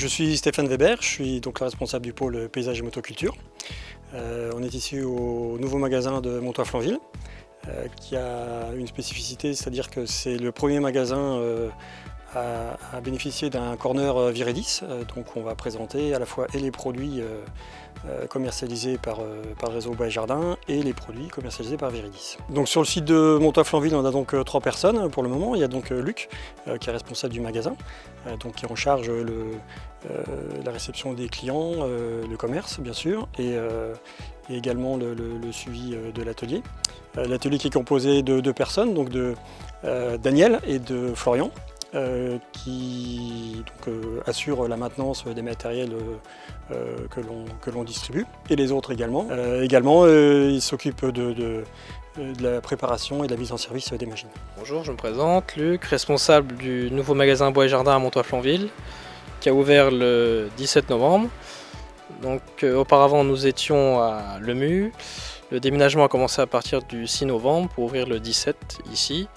Je suis Stéphane Weber, je suis donc le responsable du pôle paysage et motoculture. On est ici au nouveau magasin de Montois-Flanville qui a une spécificité, c'est-à-dire que c'est le premier magasin à bénéficier d'un corner Viridis. Donc on va présenter à la fois les produits commercialisés par le réseau Bois et Jardin et les produits commercialisés par Viridis. Donc sur le site de Montois-Flanville, on a donc 3 personnes pour le moment. Il y a donc Luc qui est responsable du magasin, donc qui est en charge la réception des clients, le commerce bien sûr, et également le suivi de l'atelier. L'atelier qui est composé de 2 personnes, donc de Daniel et de Florian, qui assure la maintenance des matériels que l'on distribue, et les autres également. Ils s'occupent de la préparation et de la mise en service des machines. Bonjour, je me présente, Luc, responsable du nouveau magasin Bois et Jardin à Montois-Flanville, qui a ouvert le 17 novembre. Donc, auparavant, nous étions à Lemu. Le déménagement a commencé à partir du 6 novembre pour ouvrir le 17 ici.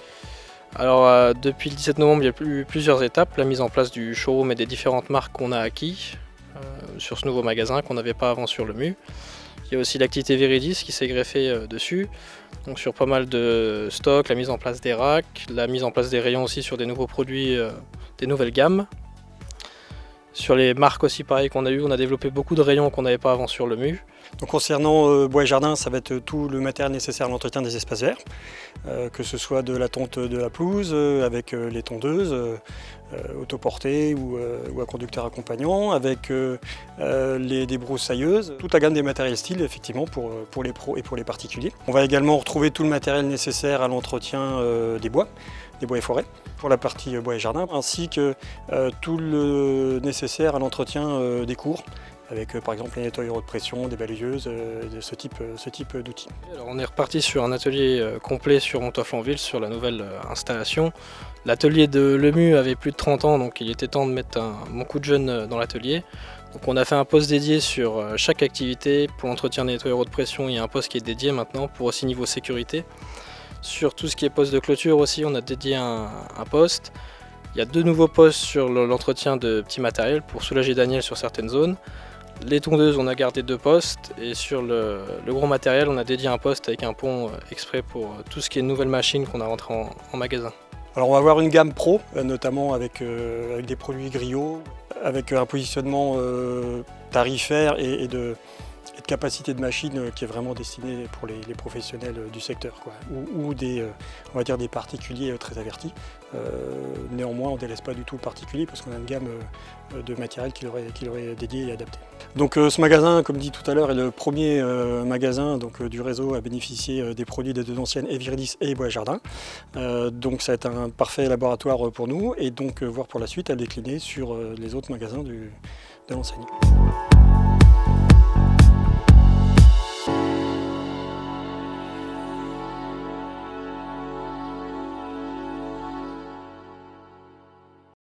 Alors depuis le 17 novembre, il y a eu plusieurs étapes, la mise en place du showroom et des différentes marques qu'on a acquis sur ce nouveau magasin qu'on n'avait pas avant sur Lemu. Il y a aussi l'activité Viridis qui s'est greffée dessus, donc sur pas mal de stocks, la mise en place des racks, la mise en place des rayons aussi sur des nouveaux produits, des nouvelles gammes. Sur les marques aussi pareil qu'on a eu, on a développé beaucoup de rayons qu'on n'avait pas avant sur Lemu. Donc concernant Bois et Jardin, ça va être tout le matériel nécessaire à l'entretien des espaces verts, que ce soit de la tonte de la pelouse avec les tondeuses autoportées ou à conducteur accompagnant, avec des broussailleuses, toute la gamme des matériels style effectivement pour les pros et pour les particuliers. On va également retrouver tout le matériel nécessaire à l'entretien des bois et forêts pour la partie Bois et Jardin, ainsi que tout le nécessaire à l'entretien des cours, avec par exemple les nettoyeurs de pression, des balayeuses, ce type d'outils. Alors on est reparti sur un atelier complet sur Montois-Flanville, sur la nouvelle installation. L'atelier de Lemu avait plus de 30 ans, donc il était temps de mettre mon coup de jeune dans l'atelier. Donc on a fait un poste dédié sur chaque activité. Pour l'entretien des nettoyeurs de pression, il y a un poste qui est dédié maintenant, pour aussi niveau sécurité. Sur tout ce qui est poste de clôture aussi, on a dédié un poste. Il y a 2 nouveaux postes sur l'entretien de petits matériels pour soulager Daniel sur certaines zones. Les tondeuses, on a gardé 2 postes, et sur le gros matériel, on a dédié un poste avec un pont exprès pour tout ce qui est nouvelles machines qu'on a rentré en magasin. Alors on va avoir une gamme pro, notamment avec des produits griots, avec un positionnement tarifaire et de capacité de machine qui est vraiment destinée pour les professionnels du secteur, quoi, ou on va dire des particuliers très avertis. Néanmoins, on ne délaisse pas du tout le particulier parce qu'on a une gamme de matériel qui leur est dédié et adapté. Donc ce magasin, comme dit tout à l'heure, est le premier magasin du réseau à bénéficier des produits des 2 anciennes, et Viridis et Bois et Jardin. Donc ça va être un parfait laboratoire pour nous, et donc voir pour la suite à décliner sur les autres magasins de l'enseigne.